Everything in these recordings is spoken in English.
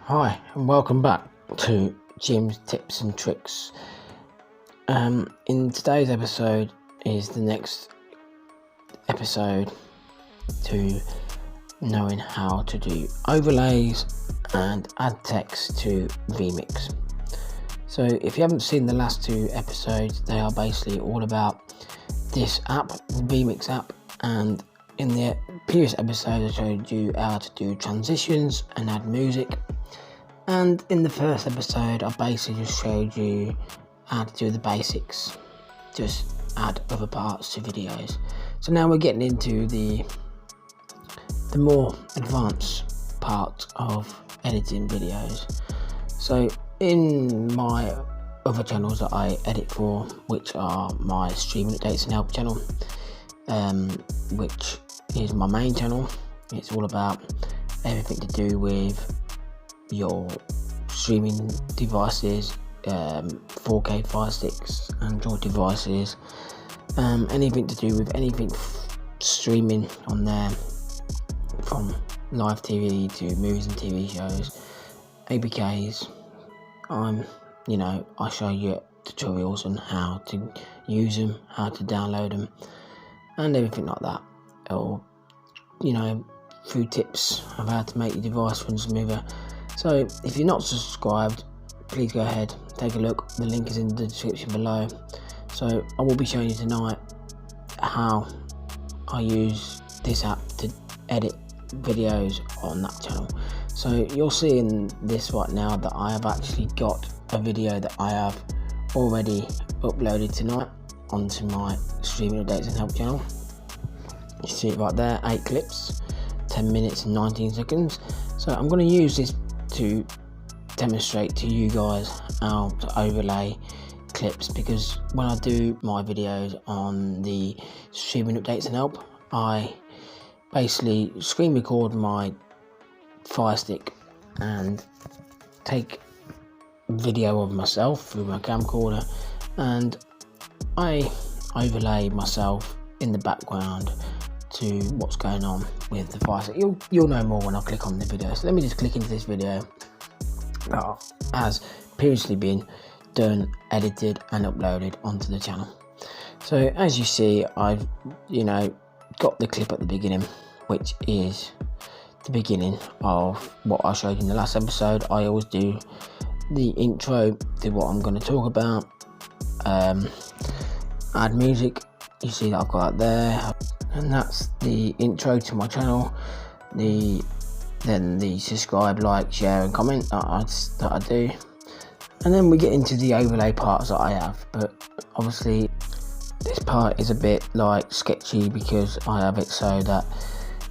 Hi and welcome back to Jim's Tips and Tricks. In today's episode is the next episode to knowing how to do overlays and add text to Vmix. So if you haven't seen the last two episodes, they are basically all about this app, the Vmix app, and in the previous episode I showed you how to do transitions and add music. And in the first episode, I basically just showed you how to do the basics, just add other parts to videos. So now we're getting into the more advanced part of editing videos. So in my other channels that I edit for, which are my streaming updates and help channel, which is my main channel, it's all about everything to do with your streaming devices, 4K Fire Sticks, Android devices, anything to do with anything streaming on there, from live TV to movies and TV shows, APKs. I show you tutorials on how to use them, how to download them, and everything like that. Or few tips of how to make your device run smoother. So if you're not subscribed, please go ahead, take a look. The link is in the description below. So I will be showing you tonight how I use this app to edit videos on that channel. So you're seeing this right now that I have actually got a video that I have already uploaded tonight onto my streaming updates and help channel. You see it right there, 8 clips, 10 minutes and 19 seconds. So I'm going to use this to demonstrate to you guys how to overlay clips, because when I do my videos on the streaming updates and help, I basically screen record my Fire Stick and take video of myself through my camcorder, and I overlay myself in the background to what's going on with the Fire Stick. You'll know more when I click on the video. So let me just click into this video that has previously been done, edited and uploaded onto the channel. So as you see, I've got the clip at the beginning, which is the beginning of what I showed you in the last episode. I always do the intro to what I'm going to talk about, add music. You see that I've got that there, and that's the intro to my channel. Then the subscribe, like, share and comment that I do, and then we get into the overlay parts that I have. But obviously this part is a bit like sketchy because I have it so that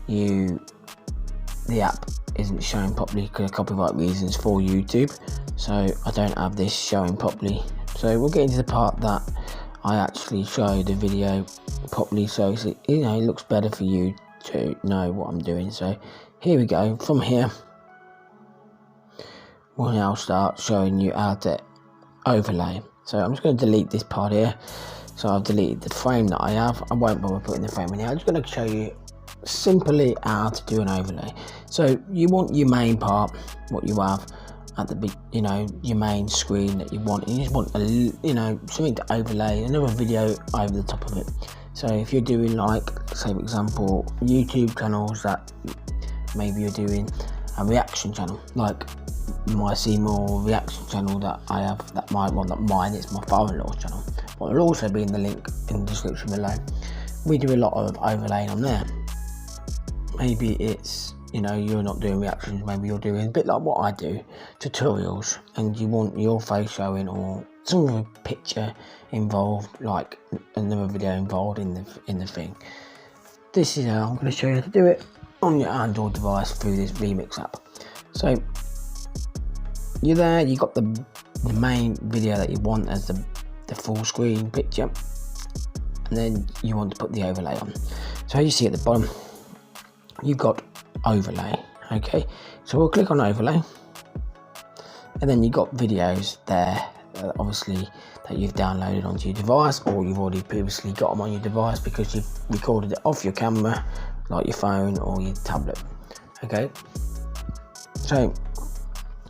the app isn't showing properly because of copyright reasons for YouTube, so I don't have this showing properly. So we'll get into the part that I actually show the video properly, so it looks better for you to know what I'm doing. So here we go. From here we'll now start showing you how to overlay. So I'm just going to delete this part here. So I've deleted the frame that I have. I won't bother putting the frame in here. I'm just going to show you simply how to do an overlay. So you want your main part, what you have at the your main screen that you want, and you just want something to overlay another video over the top of it. So if you're doing, like, say for example, YouTube channels that maybe you're doing a reaction channel, like my Seymour reaction channel that I have, it's my father-in-law's channel, but it'll also be in the link in the description below. We do a lot of overlaying on there. Maybe it's you're not doing reactions, maybe you're doing a bit like what I do, tutorials, and you want your face showing or some of a picture involved, like another video involved in the thing. This is how I'm going to show you how to do it on your Android device through this Vmix app. So you're there, you got the main video that you want as the full screen picture, and then you want to put the overlay on. So as you see at the bottom, you've got overlay. Okay, so we'll click on overlay, and then you've got videos there. Obviously that you've downloaded onto your device, or you've already previously got them on your device because you've recorded it off your camera, like your phone or your tablet. Okay, so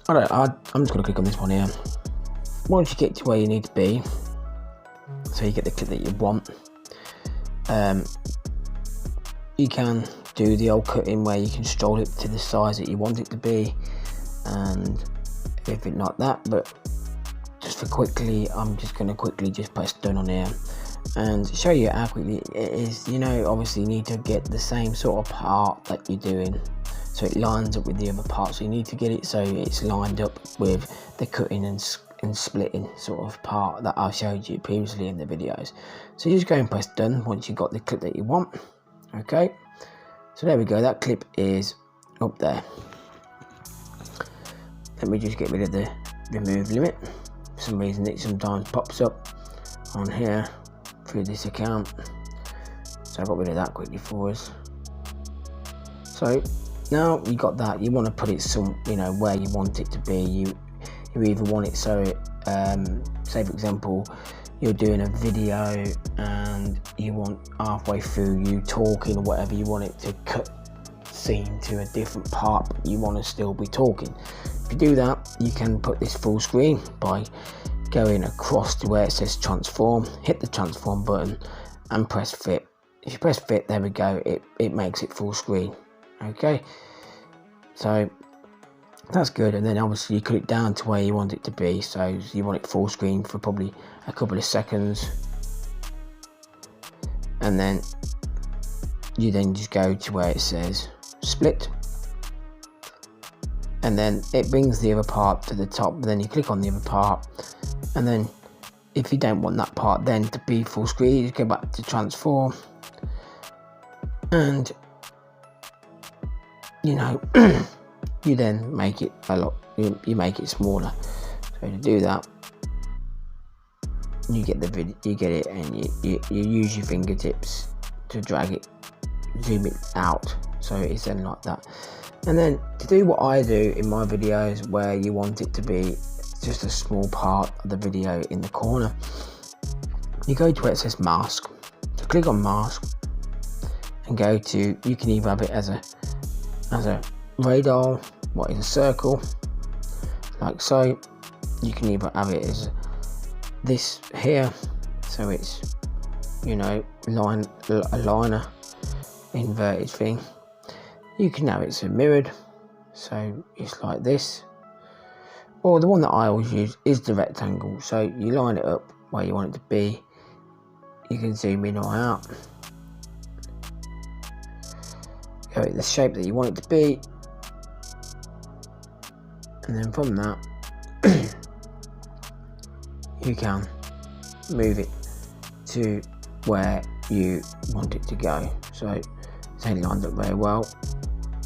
I'm just going to click on this one here. Once you get to where you need to be, so you get the clip that you want, you can do the old cutting where you can stroll it to the size that you want it to be and everything like that. But just for quickly, I'm just going to quickly just press done on here and show you how quickly it is. You know, obviously you need to get the same sort of part that you're doing so it lines up with the other part, so you need to get it so it's lined up with the cutting and splitting sort of part that I showed you previously in the videos. So you just go and press done once you've got the clip that you want. Okay, so there we go, that clip is up there. Let me just get rid of the remove limit. For some reason it sometimes pops up on here through this account, so I got rid of that quickly for us. So now you got that, you want to put it where you want it to be. You either want it so it, say for example you're doing a video and you want halfway through you talking or whatever, you want it to cut scene to a different part, but you want to still be talking. If you do that, you can put this full screen by going across to where it says transform, hit the transform button and press fit. If you press fit, there we go, it makes it full screen. Okay, so that's good. And then obviously you cut it down to where you want it to be, so you want it full screen for probably a couple of seconds, and then you just go to where it says split, and then it brings the other part to the top. Then you click on the other part, and then if you don't want that part then to be full screen, you go back to transform, and you know you then make it a lot, you make it smaller. So to do that, you get the video, you get it, and you use your fingertips to drag it, zoom it out, so it's then like that. And then to do what I do in my videos, where you want it to be just a small part of the video in the corner, you go to where it says mask, so click on mask and go to, you can either have it as a radar, what is a circle, like so. You can either have it as this here, so it's, you know, a liner inverted thing. You can have it so mirrored, so it's like this, or the one that I always use is the rectangle, so you line it up where you want it to be. You can zoom in or out, go with the shape that you want it to be, and then from that you can move it to where you want it to go. So it's ain't lined up very well,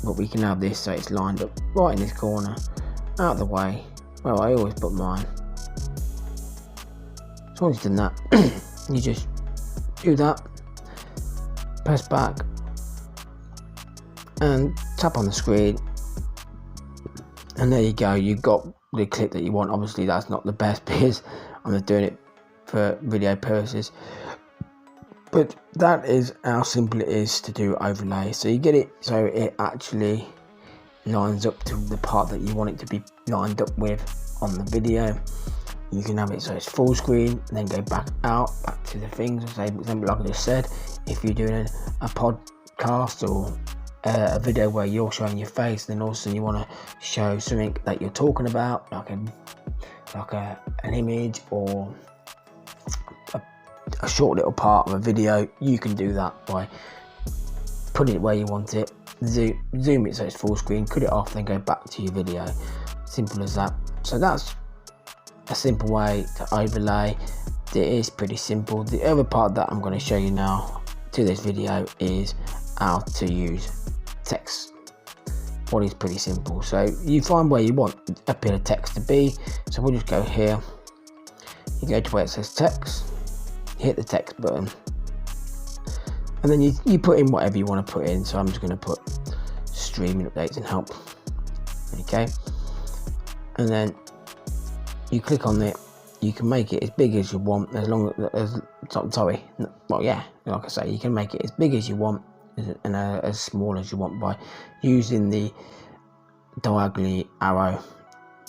but we can have this so it's lined up right in this corner, out of the way where I always put mine. So once you've done that, you just do that, press back and tap on the screen, and there you go, you've got the clip that you want. Obviously that's not the best because I'm just doing it for video purposes, but that is how simple it is to do overlay. So you get it so it actually lines up to the part that you want it to be lined up with on the video. You can have it so it's full screen and then go back to the things. Say for example, like I just said, if you're doing a podcast or a video where you're showing your face, then also you want to show something that you're talking about, like an image or a short little part of a video, you can do that by putting it where you want it, zoom it so it's full screen, cut it off, then go back to your video. Simple as that. So that's a simple way to overlay. It is pretty simple. The other part that I'm going to show you now to this video is how to use text. What is pretty simple. So you find where you want a bit of text to be. So we'll just go here. You go to where it says text, hit the text button, and then you put in whatever you want to put in. So I'm just going to put streaming updates and help. Okay, and then you click on it, you can make it as big as you want, as long as like I say, you can make it as big as you want and as small as you want by using the diagonally arrow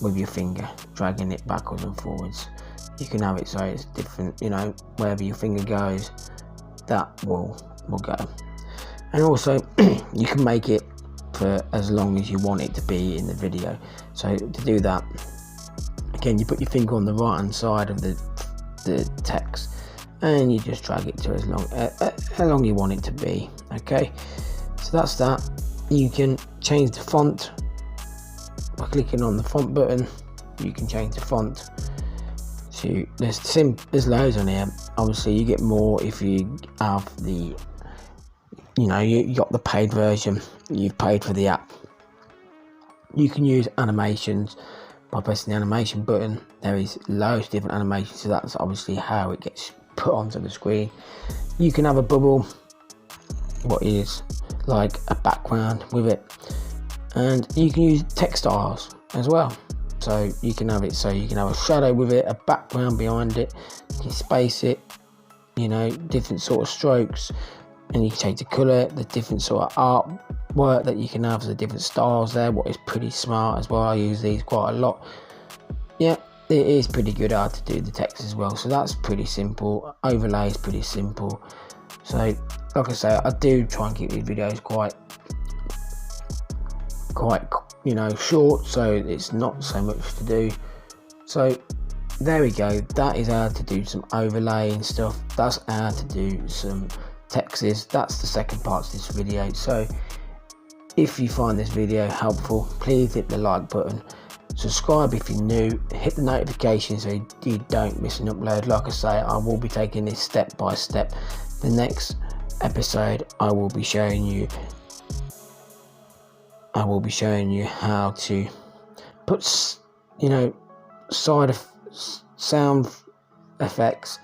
with your finger, dragging it backwards and forwards. You can have it so it's different, you know, wherever your finger goes, that will go. And also you can make it for as long as you want it to be in the video. So to do that, again, you put your finger on the right hand side of the text and you just drag it to as long you want it to be. Okay, so that's that. You can change the font by clicking on the font button. You can change the font to, there's loads on here. Obviously you get more if you have the, you know, you got the paid version, you've paid for the app. You can use animations by pressing the animation button. There is loads of different animations, so that's obviously how it gets put onto the screen. You can have a bubble, what is like a background with it, and you can use text styles as well. So you can have it so you can have a shadow with it, a background behind it, you can space it, you know, different sort of strokes, and you can change the colour, the different sort of artwork that you can have, so the different styles there, what is pretty smart as well. I use these quite a lot. Yeah, it is pretty good how to do the text as well, so that's pretty simple. Overlay is pretty simple. So like I say, I do try and keep these videos quite you know, short, so it's not so much to do. So there we go, that is how to do some overlay and stuff. That's how to do some texts. That's the second part of this video. So if you find this video helpful, please hit the like button, subscribe if you're new, hit the notification so you don't miss an upload. Like I say, I will be taking this step by step. The next episode I will be showing you how to put, you know, sound effects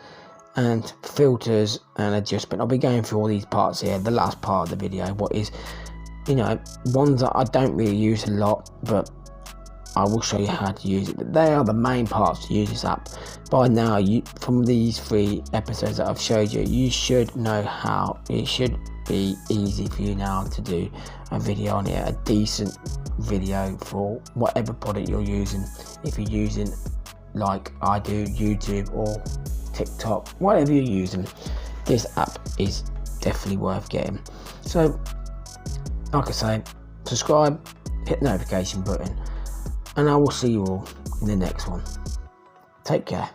and filters and adjustment. I'll be going through all these parts here, the last part of the video, what is, you know, ones that I don't really use a lot, but I will show you how to use it. But they are the main parts to use this app. By now, from these 3 episodes that I've showed you, you should know how. It should be easy for you now to do a video on here, a decent video for whatever product you're using. If you're using, like I do, YouTube or TikTok, whatever you're using, this app is definitely worth getting. So like I say, subscribe, hit the notification button, and I will see you all in the next one. Take care.